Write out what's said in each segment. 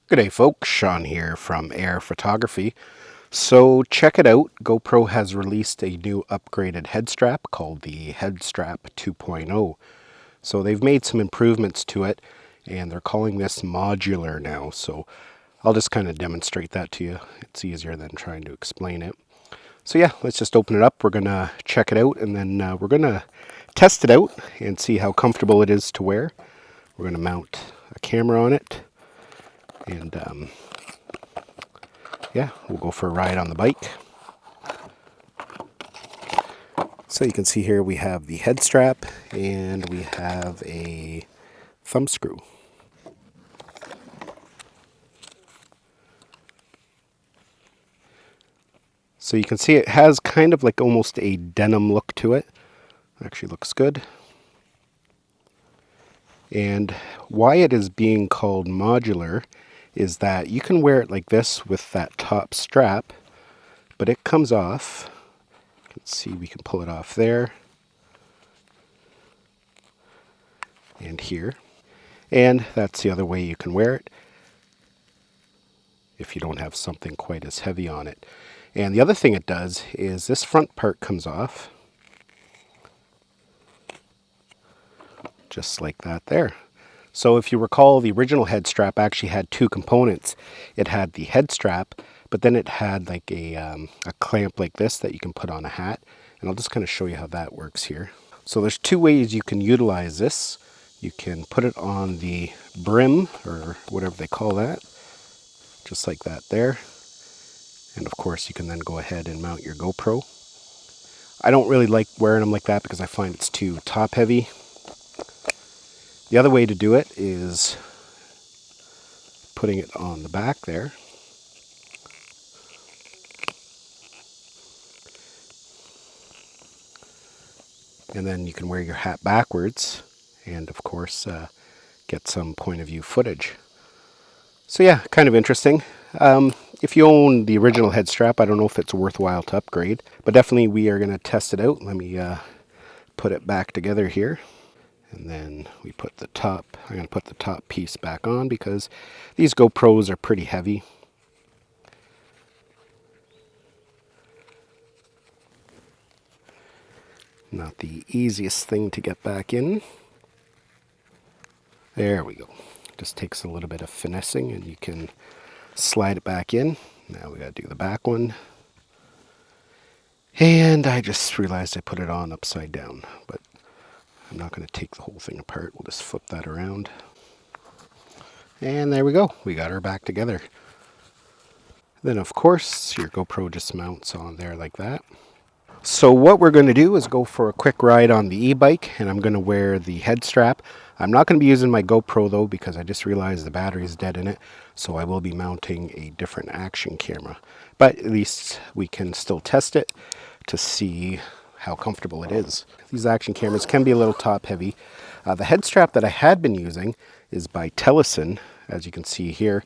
Good day folks, Sean here from Air Photography. So check it out, GoPro has released a new upgraded head strap called the Head Strap 2.0. So they've made some improvements to it and they're calling this modular now. So I'll just kind of demonstrate that to you. It's easier than trying to explain it. So yeah, let's just open it up. We're going to check it out and then we're going to test it out and see how comfortable it is to wear. We're going to mount a camera on it. And yeah, we'll go for a ride on the bike. So you can see here we have the head strap and we have a thumb screw. So you can see it has kind of like almost a denim look to it. Actually looks good. And why it is being called modular is that you can wear it like this with that top strap, but it comes off. You can see we can pull it off there and here. And that's the other way you can wear it if you don't have something quite as heavy on it. And the other thing it does is this front part comes off just like that there. So if you recall, the original head strap actually had two components. It had the head strap, but then it had like a clamp like this that you can put on a hat. And I'll just kind of show you how that works here. So there's two ways you can utilize this. You can put it on the brim, or whatever they call that, just like that there. And of course you can then go ahead and mount your GoPro. I don't really like wearing them like that because I find it's too top heavy. The other way to do it is putting it on the back there. And then you can wear your hat backwards and of course get some point of view footage. So yeah, kind of interesting. If you own the original head strap, I don't know if it's worthwhile to upgrade, but definitely we are going to test it out. Let me put it back together here. And then we put the top, I'm going to put the top piece back on because these GoPros are pretty heavy. Not the easiest thing to get back in. There we go. Just takes a little bit of finessing and you can slide it back in. Now we got to do the back one. And I just realized I put it on upside down, but I'm not going to take the whole thing apart. We'll just flip that around. And there we go. We got her back together. Then of course your GoPro just mounts on there like that. So what we're going to do is go for a quick ride on the e-bike, and I'm going to wear the head strap. I'm not going to be using my GoPro though because I just realized the battery is dead in it. So I will be mounting a different action camera. But at least we can still test it to see how comfortable it is. These action cameras can be a little top heavy. The head strap that I had been using is by Telesin, as you can see here,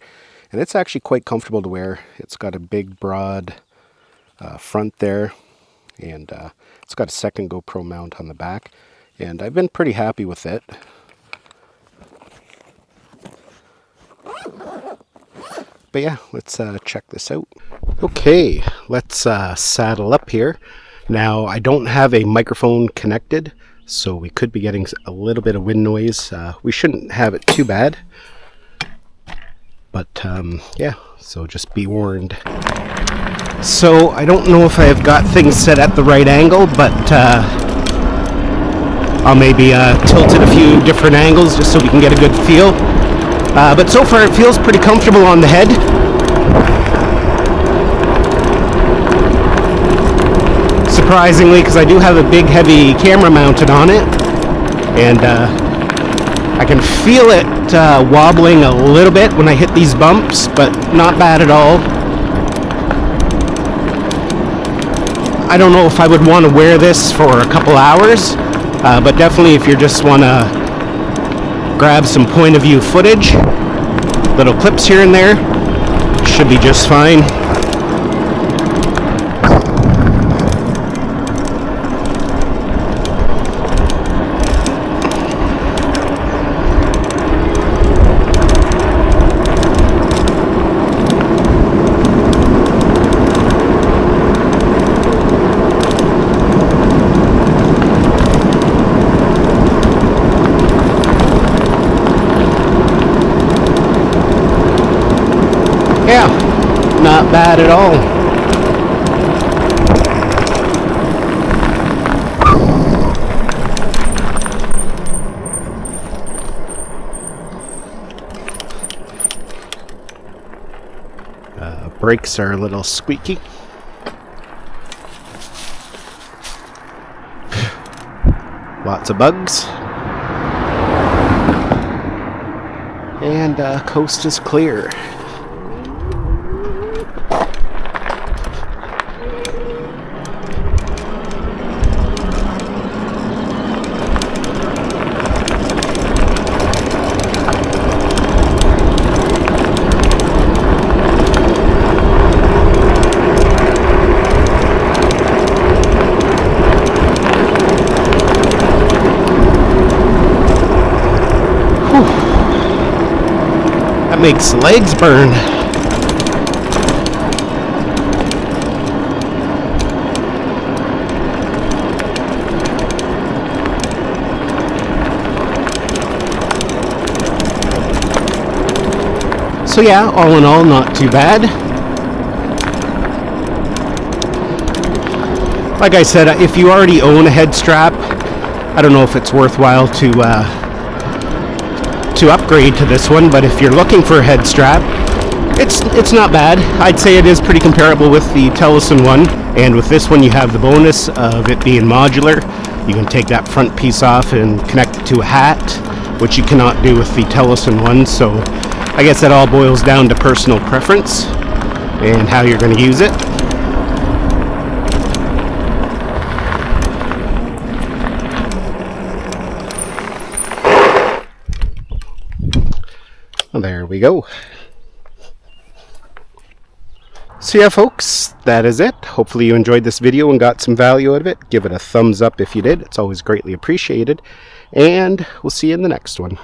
and it's actually quite comfortable to wear. It's got a big broad front there, and it's got a second GoPro mount on the back, and I've been pretty happy with it. But yeah, let's check this out. Okay, let's saddle up here. Now, I don't have a microphone connected, so we could be getting a little bit of wind noise. We shouldn't have it too bad. But, yeah, so just be warned. So, I don't know if I've got things set at the right angle, but I'll maybe tilt it a few different angles just so we can get a good feel. But so far, it feels pretty comfortable on the head. Surprisingly, because I do have a big heavy camera mounted on it, and I can feel it wobbling a little bit when I hit these bumps, but not bad at all. I don't know if I would want to wear this for a couple hours, but definitely if you just want to grab some point of view footage, little clips here and there, should be just fine. Yeah, not bad at all. Brakes are a little squeaky. Lots of bugs. And coast is clear. That makes legs burn. So yeah, all in all, not too bad. Like I said, if you already own a head strap, I don't know if it's worthwhile to upgrade to this one, but if you're looking for a head strap, it's not bad. I'd say it is pretty comparable with the Telesin one, and with this one you have the bonus of it being modular. You can take that front piece off and connect it to a hat, which you cannot do with the Telesin one, so I guess that all boils down to personal preference and how you're going to use it. Well, there we go. So yeah, folks, that is it. Hopefully you enjoyed this video and got some value out of it. Give it a thumbs up if you did. It's always greatly appreciated. And we'll see you in the next one.